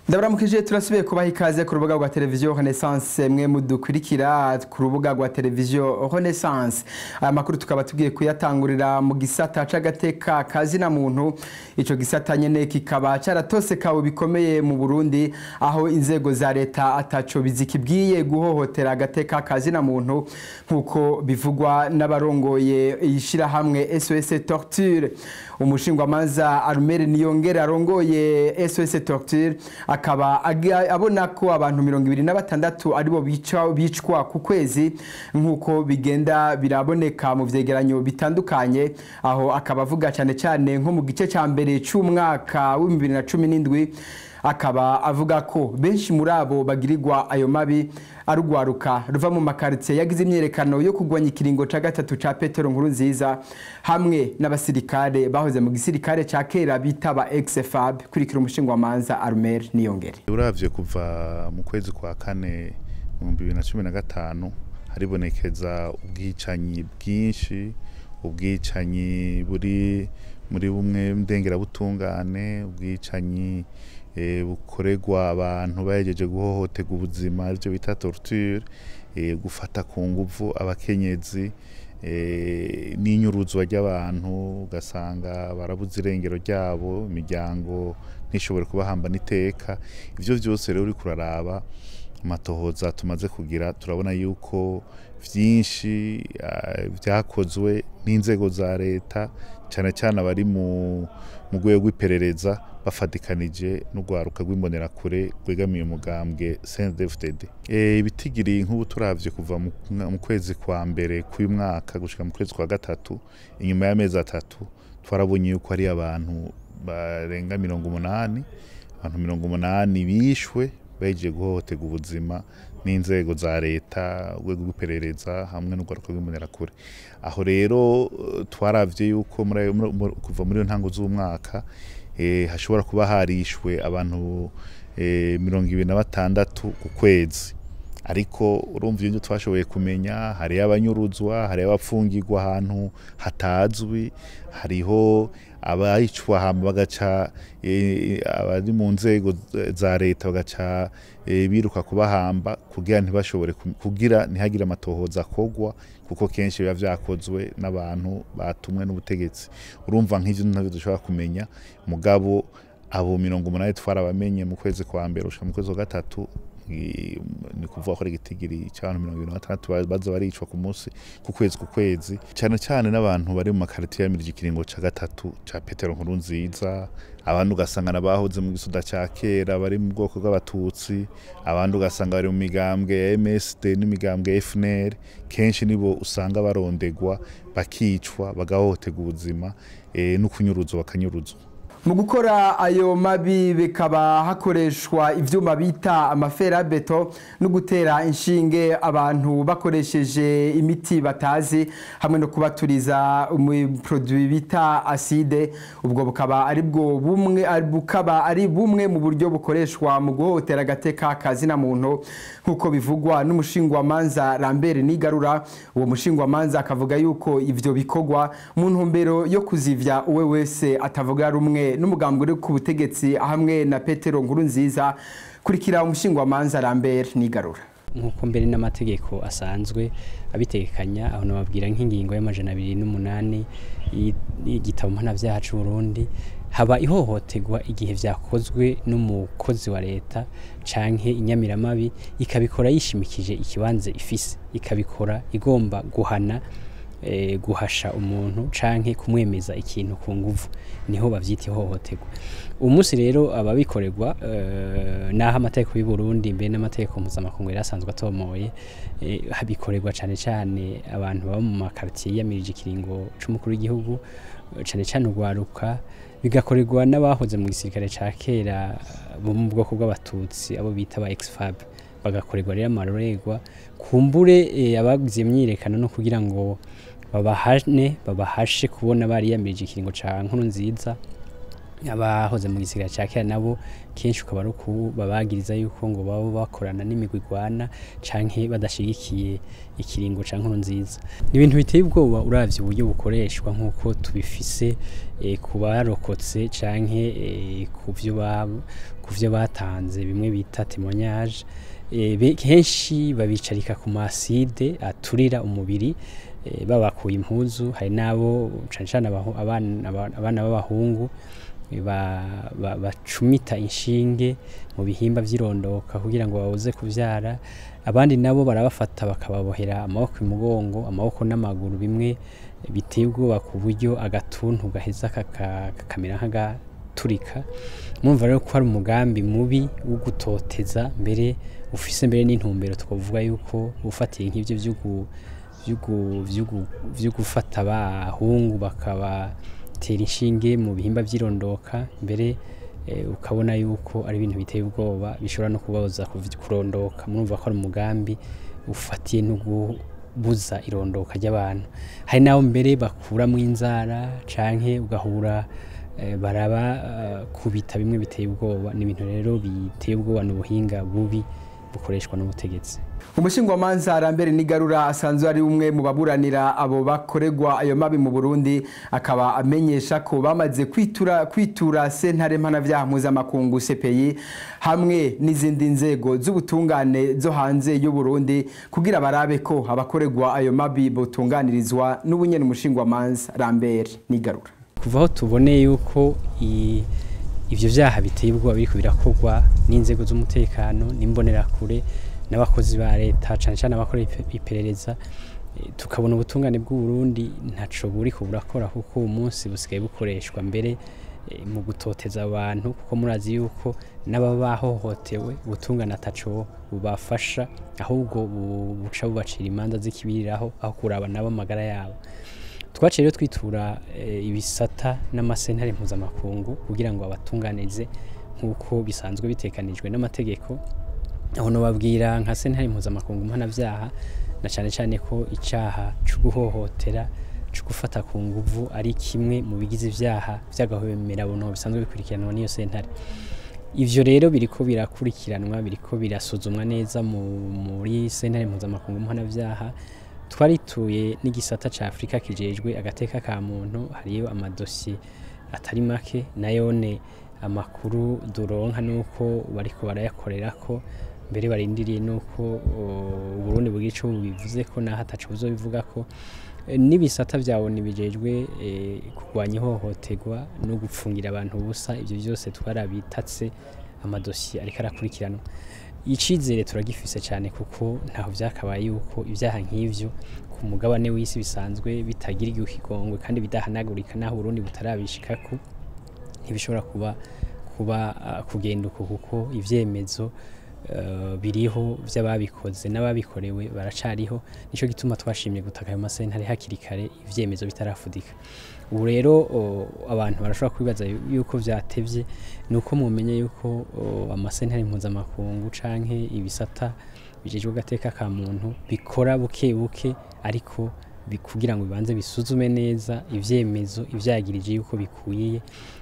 Ndabaramukije turasubiye kubaha ikaze ku rubuga rwa televiziyo Renaissance mwe mudukurikira ku rubuga rwa televiziyo Renaissance. Aya makuru tukaba tugiye kuyatangurira mu gisata c'agateka kazina muntu. Ico gisata nyene kikaba caratose kawo bikomeye mu Burundi, aho inzego za leta ataco bizikibwiye guhohotera agateka kazina muntu nkuko bivugwa n'abarongoye ishira hamwe SOS Torture. Umushingwamanza Arumere Niyongera arongoye SOS Torture akaba abona ko abantu 26 aribo bicwa ku kwezi nkuko bigenda biraboneka mu vyegeranyo bitandukanye, aho akaba avuga cyane nko mu gice ca mbere c'umwaka wa 2017. Akaba avuga ko benshi muri abo bagirirwa ayo mabi arugwaruka ruva mu makaritiye yagize imyerekano yo kugwanya ikiringo ca gatatu ca Petero Nkurunziza hamwe n'abasirikare bahoze mu gisirikare ca kera bitaba ex-FAB. Kurikira umushingwamanza Arumere Niyongere. Uravye kuva mu kwezi kwa kane mu 2015 haribonekeza ubwicanyi bwinshi, ubwicanyi buri muri bumwe ndengera butungane, ubwicanyi bukoregwa abantu bayejeje guhohoterwa ubuzima arivyo bita torture, gufata ku nguvu abakenyezi, n'inyuruzwa ry'abantu ugasanga barabuze irengero ryabo, imiryango ntishobore kubahamba n'iteka. Ivyo vyose rero uri kuraraba amatohoza tumaze kugira, turabona yuko vyinshi vyakozwe n'inzego za leta, cyane abari mu rwego rw'iperereza bafatikanije n'ugwaruka rw'imbonerakure rwegamiye umugambwe CNDD-FDD. Ibitigiri nk'ubu turavye kuva mu kwezi kwa mbere k'uyu mwaka gushika mu kwezi kwa gatatu, inyuma y'amezi 3 twarabonye yuko ari abantu barenga 80, abantu 80 bishwe baje guhohoterwa ubuzima n'inzego za leta, urwego rw'iperereza hamwe n'ugwaruka rw'imbonerakure. Aho rero twaravye yuko kuva muri ntango z'umwaka hashobora kuba harishwe abantu 26 ku kwezi, ariko urumva ibyo twashoboye kumenya hari abanyuruzwa, hari abapfungirwa ahantu hatazwi, hariho abayicwa hama bagaca abari mu nzego za leta bagaca biruka kubahamba kugira ntibashobore kugira ntihagire amatohoza akogwa, kuko kenshi biba vyakozwe n'abantu batumwe n'ubutegetsi. Urumva nk'ivyo ntavyo dushobora kumenya, mugabo abo 80 twarabamenye mu kwezi kwa mbere ushika mu kwezi wa gatatu, ni kuvuga ko igitigiri cy'abantu 26 baza baricwa ku munsi ku kwezi, cyane n'abantu bari mu makaritiye yamirije ikiringo ca gatatu ca Petero Nkurunziza. Abantu ugasanga nabahoze mu gisuda ca kera bari mu bwoko bw'abatutsi, abantu ugasanga bari mu migambwe ya MSD n'imigambwe ya FNL, kenshi nibo usanga barondegwa bakicwa bagahohoterwa ubuzima no kunyuruzwa bakanyuruzwa. Mu gukora ayo mabi bikaba hakoreshwa ivyuma bita amafera beto no gutera inshinge abantu bakoresheje imiti batazi hamwe no kubaturiza produit bita acide. Ubwo bukaba ari bumwe mu buryo bukoreshwa mu guhohotera agateka kazina muntu nkuko bivugwa n'umushingwamanza Lambert Nigarura. Uwo mushingwamanza akavuga yuko ivyo bikogwa mu ntumbero yo kuzivya uwe wese atavuga rumwe n'umugambwe uri ku butegetsi hamwe na Petero Nkurunziza. Kurikira umushingwamanza Lambert Nigarura. Nkuko mbere n'amategeko asanzwe abitekanya, aho nababwira nk'ingingo y'amajana 208 y'igitabo mpanavyaha c'u Burundi, haba ihohoterwa igihe vyakozwe n'umukozi wa leta canke inyamiramabi ikabikora yishimikije ikibanze ifise, ikabikora igomba guhasha umuntu canke kumwemeza ikintu ku nguvu, niho bavyita ihohoterwa. Umunsi rero ababikorerwa naho amategeko y'u Burundi mbe n'amategeko mpuzamakungu yarasanzwe atomoye, habikorerwa cyane abantu baba mu makaritiye yamirije ikiringo c'umukuru w'igihugu, cyane urwaruka, bigakorerwa n'abahoze mu gisirikare ca kera bo mu bwoko bw'abatutsi abo bita ba ex-FAB, bagakorerwa rero amaregwa kumbure abagize imyirekano no kugira ngo babahashe kubona bari yamirije ikiringo ca Nkurunziza abahoze mu gisirikare cya kera nabo kenshi ukaba ari babagiriza yuko ngo baba bakorana n'imigwi igwana canke badashigikiye ikiringo ca nkuru nziza. Ni ibintu biteye ubwoba uravye uburyo bukoreshwa nk'uko tubifise ku barokotse canke ku vyo batanze bimwe bita témoignage. Kenshi babicarika ku maside aturira umubiri babakuye impuzu, hari nabo cane abana b'abahungu bacumita inshinge mu bihimba vy'irondoka kugira ngo babuze kuvyara. Abandi nabo barabafata bakababohera amaboko imugongo, amaboko n'amaguru, bimwe biteye ubwoba ku buryo agatuntu gaheza kakamera nk'agaturika. Mumva rero ko hari umugambi mubi wo gutoteza, mbere ufise mbere n'intumbero twavuga yuko ufatiye nk'ivyo vyo gufata abahungu bakabatera inshinge mu bihimba vy'irondoka, mbere ukabona yuko ari ibintu biteye ubwoba bishobora no kubabuza kurondoka. Murumva ko ari umugambi ufatiye no gubuza irondoka ry'abantu. Hari naho mbere bakuramwo inzara canke ugahura baraba kubita, bimwe biteye ubwoba. Ni ibintu rero biteye ubwoba, n'ubuhinga bubi bukoreshwa n'ubutegetsi. Umushingwamanza Arambere Nigarura asanzwe ari umwe mu baburanira abo bakoregwa ayo mabi mu Burundi, akaba amenyesha ko bamaze kwitura sentare mpanavyaha mpuzamakungu CPI hamwe n'izindi nzego z'ubutungane zo hanze y'u Burundi kugira barabe ko abakoregwa ayo mabi botunganirizwa n'ubunyene. Umushingwamanza Arambere Nigarura kuva aho tuboneye yuko ivyo vyaha biteye ubwoba biriko birakorwa n'inzego z'umutekano n'imbonerakure n'abakozi ba leta cane cane abakora iperereza, tukabona ubutungane bw'u Burundi ntaco buriko burakora, kuko umunsi busigaye bukoreshwa mbere mu gutoteza abantu, kuko murazi yuko n'ababahohotewe ubutungane ataco bubafasha, ahubwo buca bubacira imanza zikibiriraho aho kuraba nabo amagara yabo. Twaciye rero twitura ibisata n'amasentare mpuzamakungu kugira ngo abatunganize nk'uko bisanzwe bitekanijwe n'amategeko. Aho no babwira nka sentare mpuzamakungu mpanavyaha, na cane cane ko icaha cyo guhohotera, cyo gufata ku nguvu ari kimwe mu bigize ivyaha vy'agahomerabuntu bisanzwe bikurikiranwa n'iyo sentare. Ivyo rero biriko birakurikiranwa, biriko birasuzumwa neza muri sentare mpuzamakungu mpanavyaha. Twarituye n'igisata ca Afrika kijejwe agateka ka muntu, hariyo amadosiye atari make, nayone amakuru duronka nuko bariko barayakorerako, mbere barindiriye nuko Burundi bugico bivuze ko naho ataco buzobivuga ko. N'ibisata vyawo nibijejwe kurwanya ihohoterwa no gupfungira abantu ubusa, ivyo byose twarabitatse amadosiye ariko arakurikiranwa. Icizere turagifise cyane kuko ntaho vyakabaye yuko ivyaha nk'ivyo ku mugabane w'isi bisanzwe bitagira igihigongwe kandi bidahanagurika, naho Burundi butarabishikako ntibishobora kuba kugenda uko, kuko ivyemezo biriho vy'ababikoze n'ababikorewe baracariho. Nico gituma twashimye gutaka ayo masentare hakiri kare ivyemezo bitarafudika. Ubu rero abantu barashobora kwibaza yuko vyatevye, nuko mumenye yuko amasentare mpuzamakungu canke ibisata bijejwe gateka ka muntu bikora buke buke, ariko kugira ngo bibanze bisuzume neza ivyemezo ivyagirije yuko bikuye,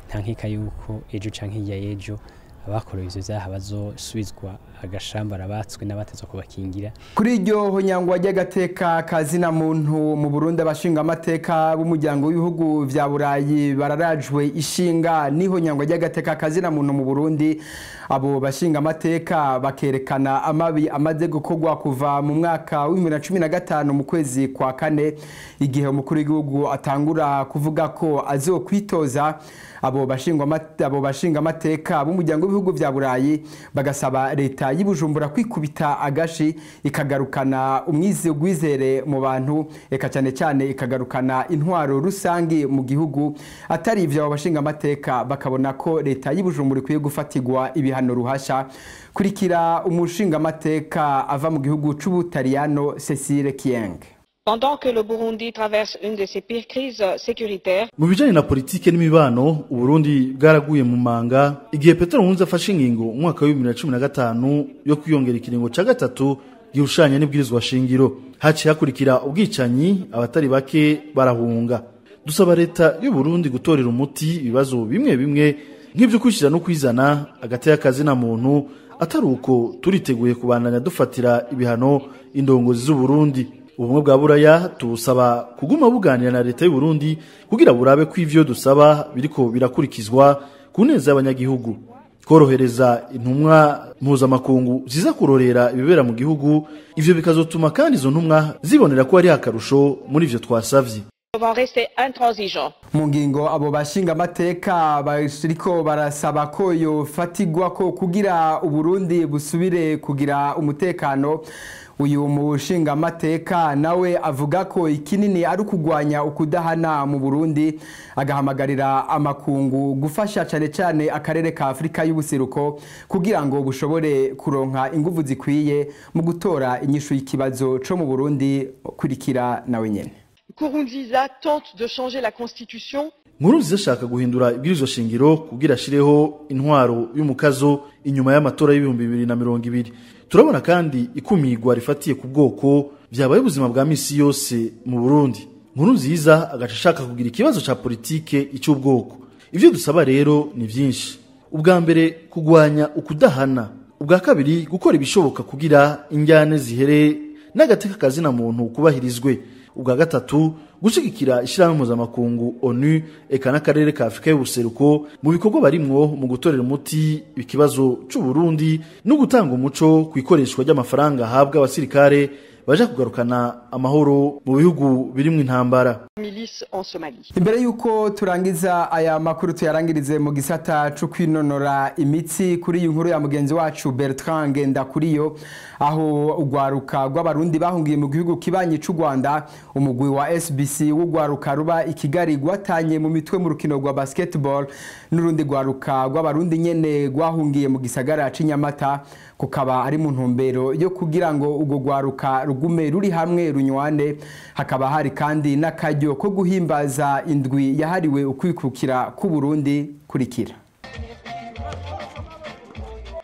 nta nkeka yuko ejo canke hirya y'ejo abakorewe ivyo vyaha bazosubizwa agashambara batswe n'abatezwa kubakingira. Kuri iryo honyangwa ry'agateka kazina muntu mu Burundi, abashinga amateka b'umuryango w'ibihugu vya Burayi bararajwe ishinga n'ihonyangwa ry'agateka kazina muntu mu Burundi. Abo bashinga amateka bakerekana amabi amaze gukorwa kuva mu mwaka wa 2015 mu kwezi kwa kane, igihe umukuru w'igihugu atangura kuvuga ko azokwitoza. Abo bashinga amateka b'umuryango w'ibihugu vya Burayi bagasaba leta y'Ibujumbura kwikubita agashi ikagarukana umwizere mu bantu, eka cyane cyane ikagarukana intwaro rusangi mu gihugu. Atari ivyo abo bashinga amateka bakabona ko leta y'Ibujumbura ikwiye gufatirwa ibihano ruhasha. Kurikira umushinga amateka ava mu gihugu c'Ubutaliyano Cecile Kieng. Pendant que le Burundi traverse une de ses pires crises sécuritaires. Mu bijanye na politike n'imibano, Uburundi bwaraguye mu manga igihe Petero Nkurunziza afashe ingingo mu mwaka wa 2015 yo kwiyongera ikiringo ca gatatu gihushanya n'ibwirizwa shingiro. Haciye hakurikira ubwicanyi, abatari bake barahunga. dusaba leta y'u Burundi gutorera umuti ibibazo bimwe bimwe nk'ibyo kwishyira no kwizana hagati y'akazi na muntu, atari uko turiteguye kubandanya dufatira ibihano indongozi z'u Burundi. Ubumwe bwa Buraya tubusaba kuguma buganira na leta y'u Burundi kugira burabe ko ivyo dusaba biriko birakurikizwa ku neza y'abanyagihugu, korohereza intumwa mpuzamakungu ziza kurorera ibibera mu gihugu. Ivyo bikazotuma kandi izo ntumwa zibonera ko ari akarusho muri ivyo twasavye. Mu ngingo abo bashinga amateka bariko barasaba ko yofatigwa ko kugira Uburundi busubire kugira umutekano. Uyu mushinga amateka nawe avuga ko ikinini ari ukugwanya ukudahana mu Burundi, agahamagarira amakungu gufasha cyane cyane akarere ka Afrika y'ubuseruko kugira ngo bushobore kuronka inguvu zikwiye mu gutora inyishu y'ikibazo cyo mu Burundi. Kurikira nawe nyene. Nkurunziza tente de changer la constitution. Nkurunziza ashaka guhindura ibwirizwa shingiro kugira ashireho intwaro y'umukazo inyuma y'amatora y'ibihumbi 2020. Turabona kandi ikumigwa rifatiye ku bwoko byabaye ubuzima bwa misi yose mu Burundi. Nkurunziza agashaka kugira ikibazo ca politike icy'ubwoko. Ivyo dusaba rero ni byinshi. Ubwa mbere kugwanya ukudahana, ubwa kabiri gukora ibishoboka kugira injyane zihere n'agateka kazi na muntu kubahirizwe, ubwa gatatu gushigikira ishyirahamwe mpuzamakungu ONU eka n'akarere ka Afrika y'ubuseruko mu bikorwa barimwo mu gutorera umuti ikibazo cy'u Burundi no gutanga umuco ku ikoreshwa ry'amafaranga ahabwa abasirikare baje kugarukana amahoro mu bihugu birimo intambara. Imbere yuko turangiza aya makuru tuyarangirize mu gisata cyo kwinonora imitsi kuri iyi nkuru ya mugenzi wacu Bertrand Ngendakuriyo, aho ugwaruka rw'abarundi bahungiye mu gihugu kibanyi cy'u Rwanda. Umugwi wa SBC w'ugwaruka ruba ikigali gwatanye mu mitwe mu rukino rwa basketball n'urundi gwaruka rw'abarundi nyene gwahungiye mu gisagara c'Inyamata, kukaba ari mu ntumbero yo kugira ngo ugo gwaruka rugume ruri hamwe runywane. Hakaba hari kandi n'akaryo ko guhimbaza indwi yahariwe ukwikukira ku Burundi. Kurikira.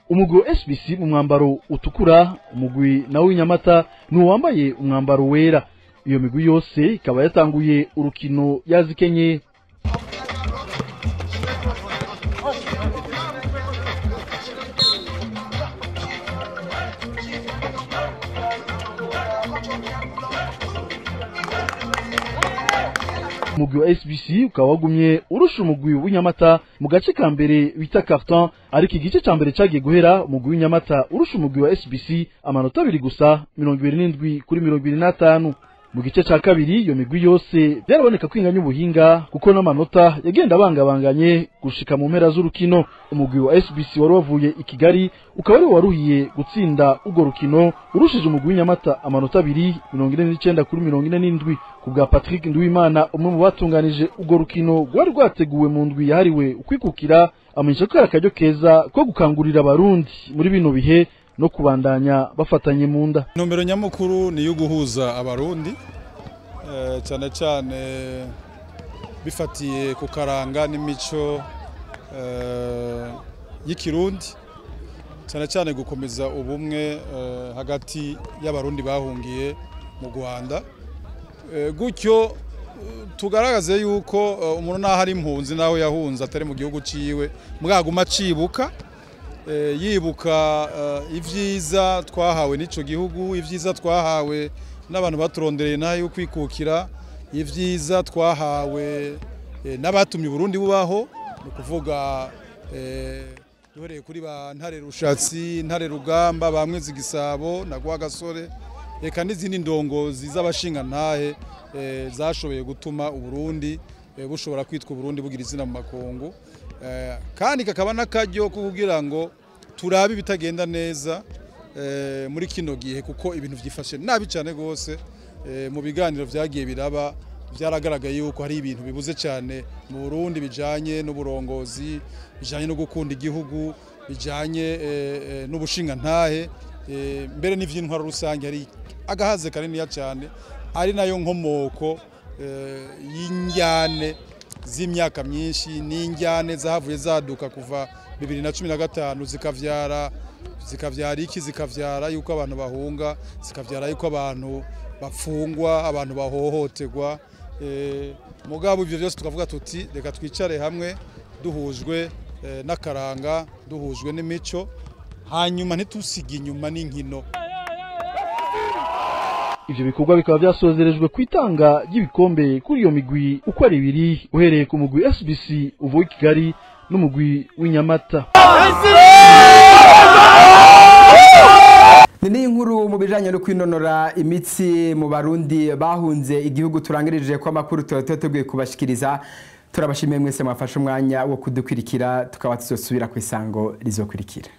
Umugwi wa SBC mu mwambaro utukura, umugwi nawe w'Inyamata ni wambaye umwambaro wera. Iyo migwi yose ikaba yatanguye urukino yazikenye. Umugwi wa SBC ukaba wagumye urusha umugwi w'Inyamata mu gace ka mbere bita carton, ariko igice ca mbere cagiye guhera umugwi w'Inyamata urusha umugwi wa SBC amanota 2 gusa, 27 kuri 25. Mu gice ca kabiri iyo migwi yose byaraboneka kwinganya ubuhinga kuko n'amanota yagenda bangabanganye gushika mu mpera z'urukino. Umugwi wa SBC wari wavuye i Kigali ukaba ari waruhiye gutsinda ugo rukino urushije umugwi w'Inyamata amanota 2, 49 kuri 47. Kubwa Patrick Nduwimana, umwe mu batunganije ugo rukino rwari rwateguwe mu ndwi yahariwe ukwikukira, amenyesha ko akaryo keza ko gukangurira abarundi muri bino bihe no kubandanya bafatanye mu nda. Intumbero nyamukuru ni yo guhuza abarundi cyane cyane bifatiye ku karanga n'imico y'ikirundi, cyane cyane gukomeza ubumwe hagati y'abarundi bahungiye mu Rwanda, gutyo tugaragaze yuko umuntu naho ari impunzi naho yahunze atari mu gihugu ciwe mwaguma cibuka yibuka ivyiza twahawe n'ico gihugu, ivyiza twahawe n'abantu baturondereye nayo kwikukira, ivyiza twahawe n'abatumye Burundi bubaho, no kuvuga duhereye kuri ba Ntare Rushatsi, Ntare Rugamba, bamwe zigisabo na Rwagasore, eka n'izindi ndongozi z'abashinga ntahe zashoboye gutuma Uburundi bushobora kwitwa Burundi bugira izina mu makungu, kandi kakaba n'akaryo kugira ngo turabe bitagenda neza muri kino gihe, kuko ibintu vyifashe nabi cyane gose. Mu biganiro vyagiye biraba byaragaragaye yuko hari ibintu bibuze cyane mu Burundi bijanye n'uburongozi, bijanye no gukunda igihugu, bijanye n'ubushinga ntahe, mbere n'ivy'intwaro rusange hari agahaze kanini cyane, ari nayo nkomoko y'injyane z'imyaka myinshi, n'injyane zahavuye zaduka kuva 2015 zikavyara yuko abantu bahunga, zikavyara yuko abantu bapfungwa, abantu bahohoterwa, mugabo ivyo byose tukavuga tuti reka twicare hamwe duhujwe n'akaranga duhujwe n'imico hanyuma ntitusige inyuma n'inkino. Ivyo bikorwa bikaba byasozerejwe kwitanga ry'ibikombe kuri iyo migwi uko ari ibiri uhereye ku mugwi SBC uvuye Kigali n'umugwi w'Inyamata. Ni inkuru mu bijanye no kwinonora imitsi mu Barundi bahunze igihugu turangirije ko amakuru tuteguye kubashikiriza. Turabashimiye mwese mwafashe umwanya wo kudukwirikira tukaba tuzosubira ku isango rizokurikira.